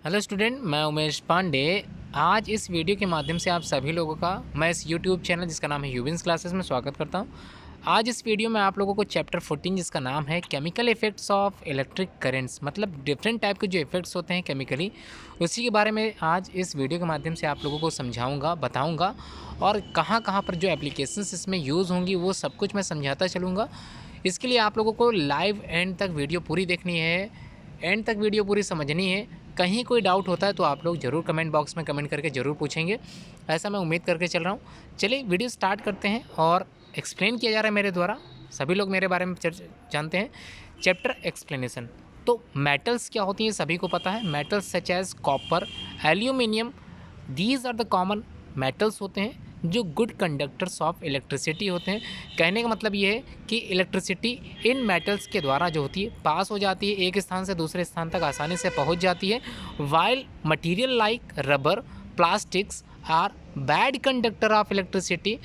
Hello student, मैं उमेश पांडे। आज इस वीडियो के माध्यम से आप सभी लोगों का मैं इस यूट्यूब चैनल जिसका नाम है यूबिन्स क्लासेस में स्वागत करता हूं। आज इस वीडियो में आप लोगों को चैप्टर 14 जिसका नाम है chemical effects of electric currents, मतलब डिफरेंट टाइप के जो इफ़ेक्ट्स होते हैं केमिकली, उसी के बारे में आज इस वीडियो के माध्यम से आप लोगों को समझाऊँगा, बताऊँगा और कहाँ कहाँ पर जो एप्लीकेशंस इसमें यूज़ होंगी वो सब कुछ मैं समझाता चलूँगा। इसके लिए आप लोगों को लाइव एंड तक वीडियो पूरी देखनी है, एंड तक वीडियो पूरी समझनी है। कहीं कोई डाउट होता है तो आप लोग ज़रूर कमेंट बॉक्स में कमेंट करके ज़रूर पूछेंगे, ऐसा मैं उम्मीद करके चल रहा हूँ। चलिए वीडियो स्टार्ट करते हैं और एक्सप्लेन किया जा रहा है मेरे द्वारा, सभी लोग मेरे बारे में जानते हैं। Chapter explanation. तो मेटल्स क्या होती हैं सभी को पता है। Metals such as copper, aluminium, these are the common metals होते हैं जो गुड कंडक्टर्स ऑफ इलेक्ट्रिसिटी होते हैं। कहने का मतलब ये है कि इलेक्ट्रिसिटी इन मेटल्स के द्वारा जो होती है पास हो जाती है, एक स्थान से दूसरे स्थान तक आसानी से पहुंच जाती है। While material like rubber, plastics are bad conductor of electricity,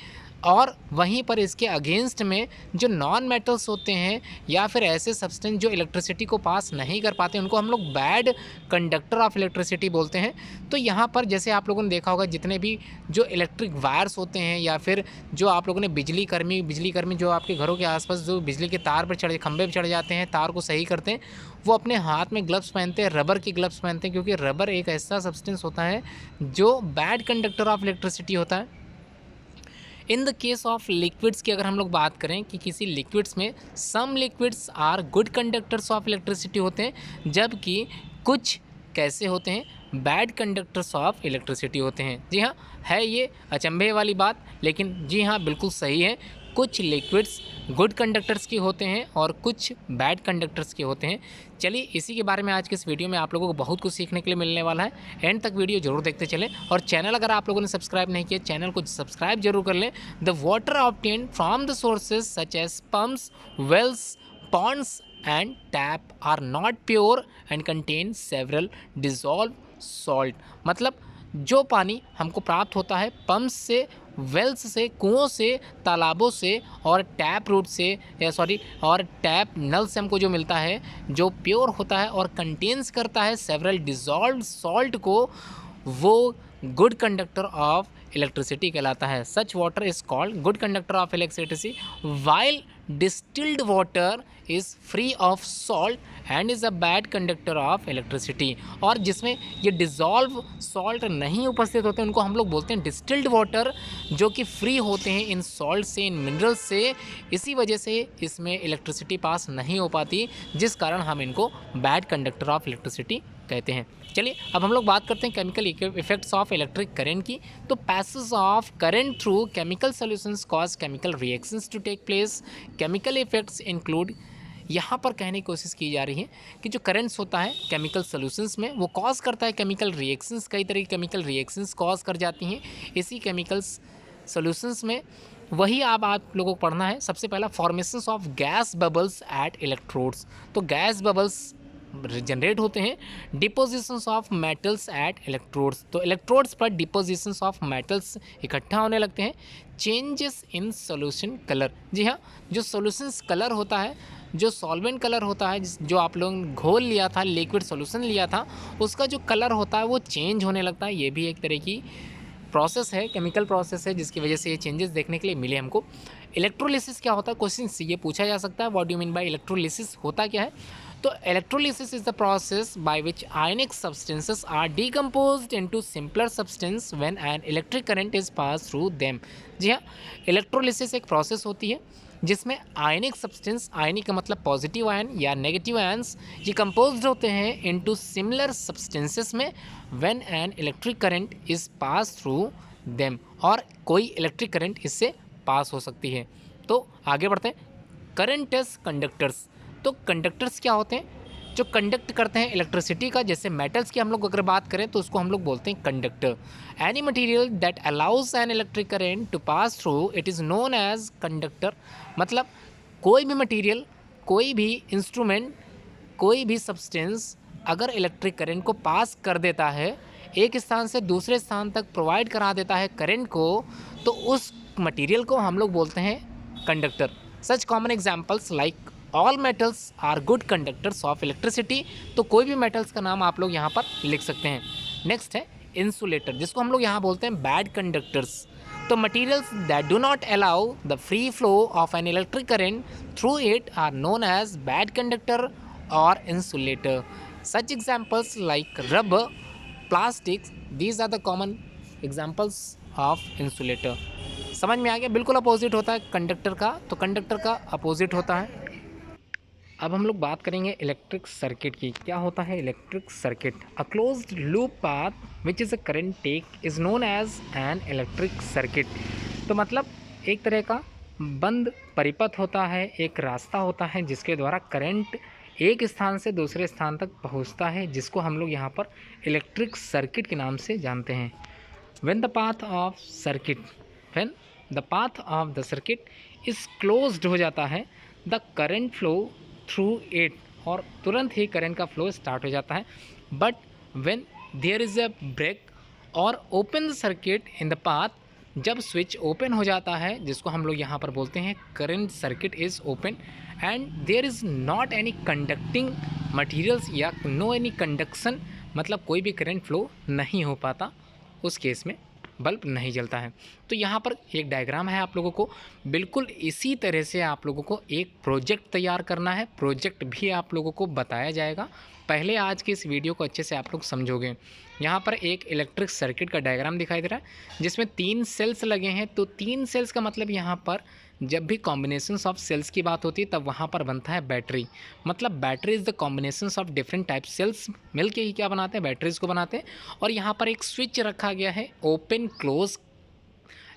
और वहीं पर इसके अगेंस्ट में जो नॉन मेटल्स होते हैं या फिर ऐसे सब्सटेंस जो इलेक्ट्रिसिटी को पास नहीं कर पाते उनको हम लोग बैड कंडक्टर ऑफ इलेक्ट्रिसिटी बोलते हैं। तो यहाँ पर जैसे आप लोगों ने देखा होगा जितने भी जो इलेक्ट्रिक वायर्स होते हैं या फिर जो आप लोगों ने बिजली कर्मी जो आपके घरों के आसपास जो बिजली के तार पर खंभे पर चढ़ जाते हैं, तार को सही करते हैं, वो अपने हाथ में ग्लव्स पहनते हैं, रबर के ग्लव्स पहनते हैं, क्योंकि रबर एक ऐसा सब्सटेंस होता है जो बैड कंडक्टर ऑफ इलेक्ट्रिसिटी होता है। In the case of liquids की अगर हम लोग बात करें कि किसी लिक्विड्स में some liquids are good conductors of electricity होते हैं, जबकि कुछ कैसे होते हैं बैड कंडक्टर्स ऑफ इलेक्ट्रिसिटी होते हैं। जी हाँ, है ये अचंभे वाली बात, लेकिन जी हाँ बिल्कुल सही है। कुछ लिक्विड्स गुड कंडक्टर्स की होते हैं और कुछ बैड कंडक्टर्स के होते हैं। चलिए इसी के बारे में आज के इस वीडियो में आप लोगों को बहुत कुछ सीखने के लिए मिलने वाला है। एंड तक वीडियो जरूर देखते चलें और चैनल अगर आप लोगों ने सब्सक्राइब नहीं किया, चैनल को सब्सक्राइब जरूर कर लें। The water obtained from the sources such as pumps, wells, ponds and tap are not pure and contain several dissolved salt। मतलब जो पानी हमको प्राप्त होता है पंप्स से, वेल्स से, कुओं से, तालाबों से और टैप रूट से और टैप नल से हमको जो मिलता है जो प्योर होता है और कंटेन्स करता है सेवरल डिज़ोल्व्ड सॉल्ट को, वो गुड कंडक्टर ऑफ इलेक्ट्रिसिटी कहलाता है। सच water is called good conductor of electricity while distilled water is free of salt and is a bad conductor of electricity. और जिसमें ये डिज़ोल्व सॉल्ट नहीं उपस्थित होते उनको हम लोग बोलते हैं डिस्टिल्ड वाटर, जो कि फ्री होते हैं इन सॉल्ट से, इन मिनरल्स से। इसी वजह से इसमें इलेक्ट्रिसिटी पास नहीं हो पाती, जिस कारण हम इनको बैड कंडक्टर ऑफ इलेक्ट्रिसिटी कहते हैं। चलिए अब हम लोग बात करते हैं chemical effects of electric current की। तो passage of current through chemical solutions cause chemical reactions to take place. Chemical effects include, यहाँ पर कहने की कोशिश की जा रही है कि जो करंट्स होता है केमिकल सॉल्यूशंस में वो कॉज करता है केमिकल रिएक्शंस, कई तरह की केमिकल रिएक्शंस कॉज कर जाती हैं इसी केमिकल्स सॉल्यूशंस में। वही आप लोगों को पढ़ना है। सबसे पहला formations of gas bubbles at electrodes. तो गैस बबल्स जनरेट होते हैं। Depositions of metals at electrodes, तो इलेक्ट्रोड्स पर डिपोजिशंस ऑफ मेटल्स इकट्ठा होने लगते हैं। चेंजेस इन सॉल्यूशन कलर, जी हाँ, जो सॉल्यूशंस कलर होता है, जो सॉल्वेंट कलर होता है, जो आप लोगों ने घोल लिया था, लिक्विड सॉल्यूशन लिया था, उसका जो कलर होता है वो चेंज होने लगता है। ये भी एक तरह की प्रोसेस है, केमिकल प्रोसेस है, जिसकी वजह से ये चेंजेस देखने के लिए मिले हमको। इलेक्ट्रोलिसिस क्या होता है, क्वेश्चन से ये पूछा जा सकता है, what do you mean by electrolysis, होता क्या है। तो electrolysis is the process by which ionic substances are decomposed into simpler substance when an electric current is pass through them. जी हाँ, इलेक्ट्रोलिसिस एक प्रोसेस होती है जिसमें आयनिक सब्सटेंस, आयनिक का मतलब पॉजिटिव आयन या नेगेटिव आयन्स, ये कंपोज्ड होते हैं इनटू सिमिलर सब्सटेंसेस में when an electric current is pass through them, और कोई इलेक्ट्रिक करंट इससे पास हो सकती है। तो आगे बढ़ते हैं। Current is conductors. तो कंडक्टर्स क्या होते हैं, जो कंडक्ट करते हैं इलेक्ट्रिसिटी का। जैसे मेटल्स की हम लोग अगर बात करें तो उसको हम लोग बोलते हैं conductor. Any material that allows an electric current to pass through it is known as conductor. मतलब कोई भी मटेरियल, कोई भी इंस्ट्रूमेंट, कोई भी सब्सटेंस अगर इलेक्ट्रिक करंट को पास कर देता है, एक स्थान से दूसरे स्थान तक प्रोवाइड करा देता है करंट को, तो उस मटेरियल को हम लोग बोलते हैं conductor. Such common examples like all metals are good conductors of electricity. तो कोई भी मेटल्स का नाम आप लोग यहाँ पर लिख सकते हैं। नेक्स्ट है इंसुलेटर, जिसको हम लोग यहाँ बोलते हैं बैड कंडक्टर्स। तो materials that do not allow the free flow of an electric current through it are known as bad conductor और insulator. Such examples like rubber, plastics, these are the common examples of insulator. समझ में आ गया? बिल्कुल opposite होता है conductor का, तो conductor का अपोजिट होता है। अब हम लोग बात करेंगे इलेक्ट्रिक सर्किट की। क्या होता है electric circuit? A closed loop path which is a current take is known as an electric circuit. तो मतलब एक तरह का बंद परिपथ होता है, एक रास्ता होता है जिसके द्वारा करंट एक स्थान से दूसरे स्थान तक पहुंचता है, जिसको हम लोग यहाँ पर इलेक्ट्रिक सर्किट के नाम से जानते हैं। When the path of circuit is closed हो जाता है, the current flow through it, और तुरंत ही करंट का फ्लो स्टार्ट हो जाता है। But when there is a break और open the circuit in the path, जब स्विच ओपन हो जाता है, जिसको हम लोग यहाँ पर बोलते हैं current circuit is open, and there is not any conducting materials या नो एनी कंडक्शन, मतलब कोई भी करंट फ्लो नहीं हो पाता, उस केस में बल्ब नहीं जलता है। तो यहाँ पर एक डायग्राम है आप लोगों को, बिल्कुल इसी तरह से आप लोगों को एक प्रोजेक्ट तैयार करना है। प्रोजेक्ट भी आप लोगों को बताया जाएगा, पहले आज की इस वीडियो को अच्छे से आप लोग समझोगे। यहाँ पर एक इलेक्ट्रिक सर्किट का डायग्राम दिखाई दे रहा है जिसमें 3 सेल्स लगे हैं। तो 3 सेल्स का मतलब यहाँ पर जब भी कॉम्बिनेशंस ऑफ सेल्स की बात होती है तब वहाँ पर बनता है बैटरी। मतलब battery is the combinations of different type cells मिलके ही क्या बनाते हैं, बैटरीज को बनाते हैं। और यहाँ पर एक स्विच रखा गया है ओपन क्लोज,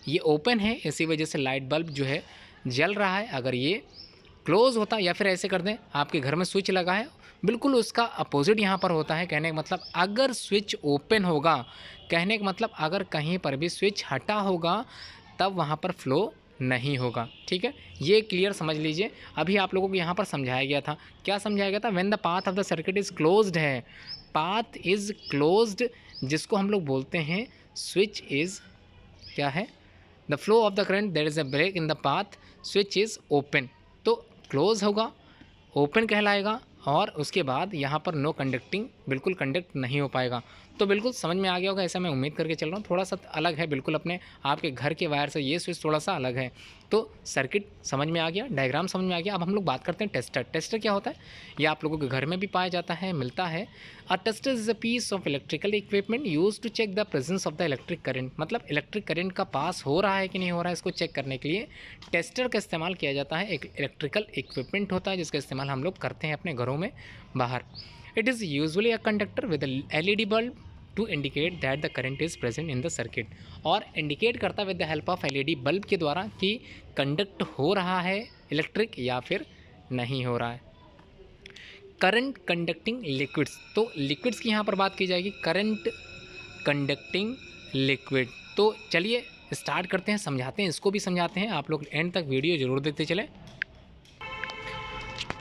ये ओपन है इसी वजह से लाइट बल्ब जो है जल रहा है। अगर ये क्लोज होता, या फिर ऐसे कर दें, आपके घर में स्विच लगा है, बिल्कुल उसका अपोजिट यहाँ पर होता है। कहने का मतलब अगर स्विच ओपन होगा, कहने का मतलब अगर कहीं पर भी स्विच हटा होगा तब वहाँ पर फ्लो नहीं होगा। ठीक है, ये क्लियर समझ लीजिए। अभी आप लोगों को यहाँ पर समझाया गया था, क्या समझाया गया था? When the path of the circuit is closed है, पाथ इज़ क्लोज्ड, जिसको हम लोग बोलते हैं स्विच इज़ क्या है, the flow of the current, there is a break in the path, switch is open. तो क्लोज होगा, ओपन कहलाएगा, और उसके बाद यहाँ पर नो कंडक्टिंग, बिल्कुल कंडक्ट नहीं हो पाएगा। तो बिल्कुल समझ में आ गया होगा, ऐसा मैं उम्मीद करके चल रहा हूँ। थोड़ा सा अलग है बिल्कुल अपने आपके घर के वायर से, ये स्विच थोड़ा सा अलग है। तो सर्किट समझ में आ गया, डायग्राम समझ में आ गया। अब हम लोग बात करते हैं टेस्टर। टेस्टर क्या होता है? ये आप लोगों के घर में भी पाया जाता है, मिलता है। A tester is a piece of electrical equipment use to check the presence of the electric current. मतलब इलेक्ट्रिक करंट का पास हो रहा है कि नहीं हो रहा है, इसको चेक करने के लिए टेस्टर का इस्तेमाल किया जाता है। एक इलेक्ट्रिकल इक्विपमेंट होता है जिसका इस्तेमाल हम लोग करते हैं अपने घरों में, बाहर। It is usually a conductor with LED bulb to indicate that the current is present in the circuit, और इंडिकेट करता है with the help of LED bulb के द्वारा कि कंडक्ट हो रहा है इलेक्ट्रिक या फिर नहीं हो रहा है। करंट कंडक्टिंग लिक्विड्स, तो लिक्विड्स की यहाँ पर बात की जाएगी, करंट कंडक्टिंग लिक्विड। तो चलिए स्टार्ट करते हैं, समझाते हैं, इसको भी समझाते हैं। आप लोग एंड तक वीडियो जरूर देखते चले।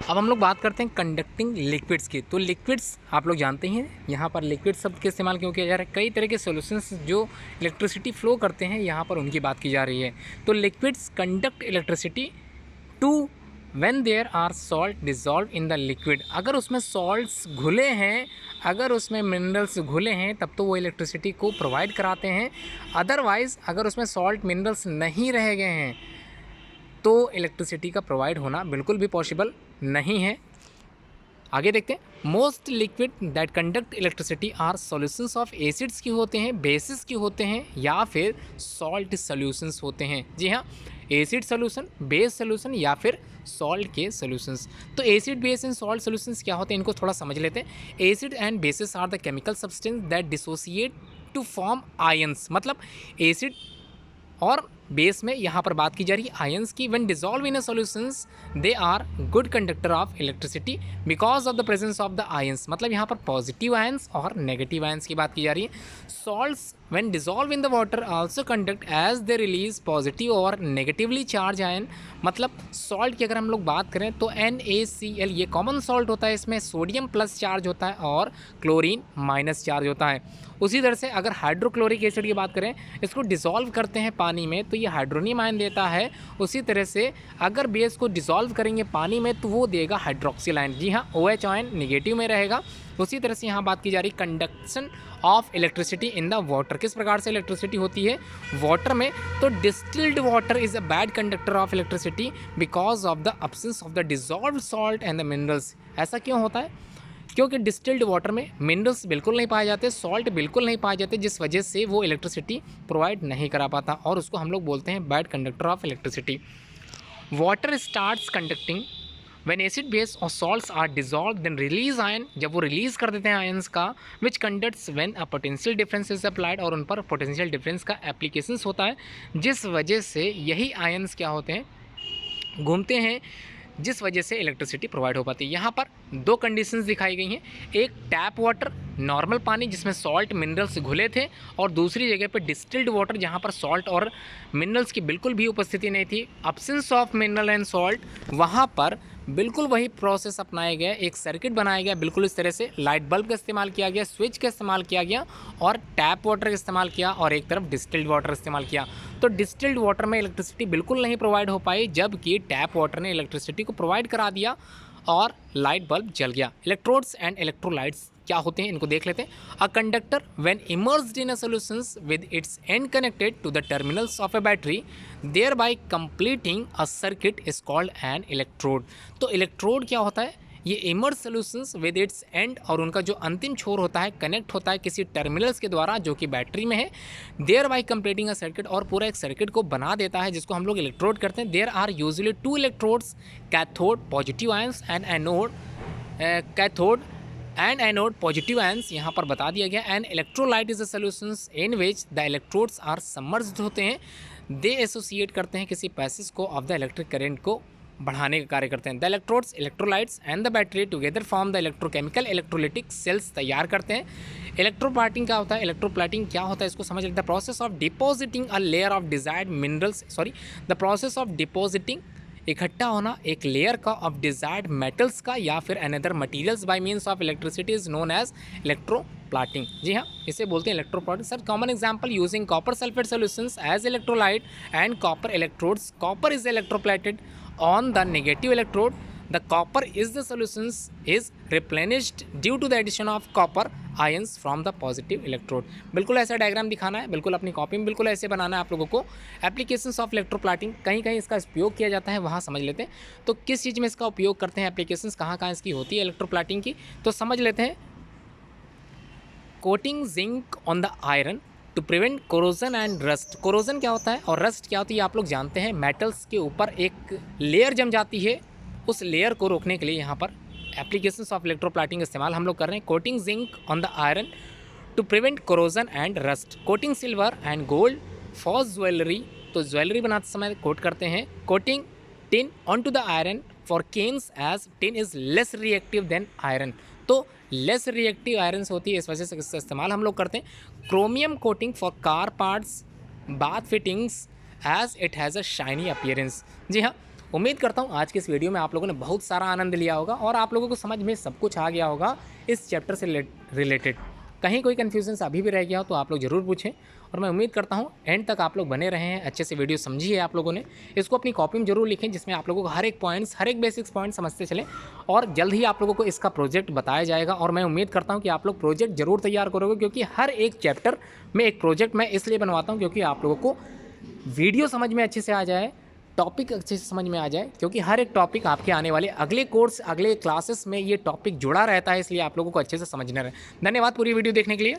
अब हम लोग बात करते हैं कंडक्टिंग लिक्विड्स की। तो लिक्विड्स आप लोग जानते हैं, यहाँ पर लिक्विड शब्द का इस्तेमाल क्यों किया जा रहा है? कई तरह के सॉल्यूशंस जो इलेक्ट्रिसिटी फ्लो करते हैं, यहाँ पर उनकी बात की जा रही है। तो liquids conduct electricity too when there are salt dissolve in the liquid. अगर उसमें सॉल्ट्स घुले हैं, अगर उसमें मिनरल्स घुले हैं, तब तो वो इलेक्ट्रिसिटी को प्रोवाइड कराते हैं। अदरवाइज़ अगर उसमें सॉल्ट मिनरल्स नहीं रह गए हैं तो इलेक्ट्रिसिटी का प्रोवाइड होना बिल्कुल भी पॉसिबल नहीं है। आगे देखते हैं। Most liquid that conduct electricity are solutions of acids की होते हैं, बेसिस की होते हैं, या फिर सॉल्ट सॉल्यूशंस होते हैं। जी हाँ, एसिड सॉल्यूशन, बेस सॉल्यूशन, या फिर सॉल्ट के सॉल्यूशंस। तो acid, base and salt solutions क्या होते हैं, इनको थोड़ा समझ लेते हैं। Acid and bases are the chemical substance that dissociate to form ions. मतलब एसिड और बेस में यहाँ पर बात की जा रही है आयंस की। When dissolve in a solutions they are good conductor of electricity because of the presence of the ions. मतलब यहाँ पर पॉजिटिव आयंस और नेगेटिव आयंस की बात की जा रही है। Salts when dissolve in the water also conduct as they release positive और नेगेटिवली चार्ज आयन। मतलब सॉल्ट की अगर हम लोग बात करें तो NaCl ये कॉमन सॉल्ट होता है, इसमें सोडियम प्लस चार्ज होता है और क्लोरीन माइनस चार्ज होता है। उसी तरह से अगर हाइड्रोक्लोरिक एसिड की बात करें, इसको डिसॉल्व करते हैं पानी में, तो तो ये हाइड्रोनियम आयन देता है, उसी तरह से अगर बेस को डिसॉल्व करेंगे पानी में तो वो देगा हाइड्रोक्सिल आयन। जी हाँ, OH आयन निगेटिव में रहेगा। उसी तरह से यहाँ बात की जा रही conduction of electricity in the water, किस प्रकार से इलेक्ट्रिसिटी होती है वाटर में, तो distilled water is a bad conductor of electricity because of the absence of the dissolved salt and the minerals. ऐसा क्यों होता है? क्योंकि डिस्टिल्ड वाटर में मिनरल्स बिल्कुल नहीं पाए जाते, सॉल्ट बिल्कुल नहीं पाए जाते, जिस वजह से वो इलेक्ट्रिसिटी प्रोवाइड नहीं करा पाता और उसको हम लोग बोलते हैं bad conductor of electricity. Water starts conducting when acid base और salts are dissolve then release ion, जब वो रिलीज कर देते हैं आयंस का, which conducts when a potential difference is applied, और उन पर पोटेंशियल डिफरेंस का एप्लीकेशंस होता है, जिस वजह से यही आयंस क्या होते हैं, घूमते हैं, जिस वजह से इलेक्ट्रिसिटी प्रोवाइड हो पाती है। यहाँ पर दो कंडीशंस दिखाई गई हैं, एक टैप वाटर नॉर्मल पानी जिसमें सॉल्ट मिनरल्स घुले थे, और दूसरी जगह पे डिस्टिल्ड वाटर जहाँ पर सॉल्ट और मिनरल्स की बिल्कुल भी उपस्थिति नहीं थी, absence of mineral and salt. वहाँ पर बिल्कुल वही प्रोसेस अपनाया गया, एक सर्किट बनाया गया, बिल्कुल इस तरह से लाइट बल्ब का इस्तेमाल किया गया, स्विच का इस्तेमाल किया गया और टैप वाटर का इस्तेमाल किया, और एक तरफ डिस्टिल्ड वाटर इस्तेमाल किया। तो डिस्टिल्ड वाटर में इलेक्ट्रिसिटी बिल्कुल नहीं प्रोवाइड हो पाई, जबकि टैप वाटर ने इलेक्ट्रिसिटी को प्रोवाइड करा दिया और लाइट बल्ब जल गया। इलेक्ट्रोड्स एंड इलेक्ट्रोलाइट्स क्या होते हैं, इनको देख लेते हैं। A conductor when immersed in a solutions with its end connected to the terminals of a battery thereby completing a circuit is called an electrode. तो इलेक्ट्रोड क्या होता है, ये immerse solutions with its end, और उनका जो अंतिम छोर होता है कनेक्ट होता है किसी टर्मिनल्स के द्वारा जो कि बैटरी में है, thereby completing a circuit, और पूरा एक सर्किट को बना देता है जिसको हम लोग इलेक्ट्रोड करते हैं। There are usually two electrodes, cathode positive ions and anode, cathode and anode positive ions यहाँ पर बता दिया गया। And electrolyte is a solutions in which the electrodes are submerged होते हैं, दे एसोसिएट करते हैं किसी पैसेज को ऑफ द इलेक्ट्रिक करंट को बढ़ाने का कार्य करते हैं। The electrodes, electrolytes and the battery together form the electrochemical electrolytic cells तैयार करते हैं। इलेक्ट्रोप्लाटिंग क्या होता है, इलेक्ट्रोप्लाटिंग क्या होता है इसको समझ लेते हैं। Process of depositing a layer of desired minerals, the process of depositing, इकट्ठा होना एक लेयर का ऑफ डिजायर्ड मेटल्स का या फिर another materials by means of electricity is known as electroplating. जी हाँ, इसे बोलते हैं electroplating. Sir common example using copper sulphate solutions as electrolyte and copper electrodes, copper is electroplated on the negative electrode, the copper is the solutions is replenished due to the addition of copper ions from the positive electrode। बिल्कुल ऐसा diagram दिखाना है, बिल्कुल अपनी copy में बिल्कुल ऐसे बनाना है आप लोगों को। एप्लीकेशंस ऑफ इलेक्ट्रोप्लाटिंग, कहीं कहीं इसका उपयोग किया जाता है, वहाँ समझ लेते हैं। तो किस चीज़ में इसका उपयोग करते हैं, एप्लीकेशंस कहाँ कहाँ इसकी होती है इलेक्ट्रोप्लाटिंग की, तो समझ लेते हैं। Coating zinc on the iron to prevent corrosion and rust. Corrosion क्या होता है और रस्ट क्या होती है आप लोग जानते हैं, मेटल्स के ऊपर एक लेयर जम जाती है, उस लेयर को रोकने के लिए यहाँ पर एप्लीकेशंस ऑफ इलेक्ट्रोप्लाटिंग इस्तेमाल हम लोग कर रहे हैं। Coating zinc on the iron to prevent corrosion and rust. Coating silver and gold for jewellery, तो ज्वेलरी बनाते समय कोट करते हैं। Coating tin on to the iron for cans as tin is less reactive than iron, तो less reactive irons होती है, इस वजह से इसका इस्तेमाल हम लोग करते हैं। Chromium coating for car parts, bath fittings as it has a shiny appearance. जी हाँ, उम्मीद करता हूँ आज के इस वीडियो में आप लोगों ने बहुत सारा आनंद लिया होगा और आप लोगों को समझ में सब कुछ आ गया होगा इस चैप्टर से रिलेटेड। कहीं कोई कन्फ्यूजन अभी भी रह गया हो तो आप लोग ज़रूर पूछें, और मैं उम्मीद करता हूँ एंड तक आप लोग बने रहे हैं, अच्छे से वीडियो समझी है आप लोगों ने। इसको अपनी कॉपी में जरूर लिखें जिसमें आप लोगों को हर एक पॉइंट्स, हर एक बेसिक्स पॉइंट समझते चलें, और जल्द ही आप लोगों को इसका प्रोजेक्ट बताया जाएगा। और मैं उम्मीद करता हूँ कि आप लोग प्रोजेक्ट जरूर तैयार करोगे, क्योंकि हर एक चैप्टर में एक प्रोजेक्ट मैं इसलिए बनवाता हूँ क्योंकि आप लोगों को वीडियो समझ में अच्छे से आ जाए, टॉपिक अच्छे से समझ में आ जाए, क्योंकि हर एक टॉपिक आपके आने वाले अगले कोर्स, अगले क्लासेस में ये टॉपिक जुड़ा रहता है, इसलिए आप लोगों को अच्छे से समझना रहे। धन्यवाद पूरी वीडियो देखने के लिए।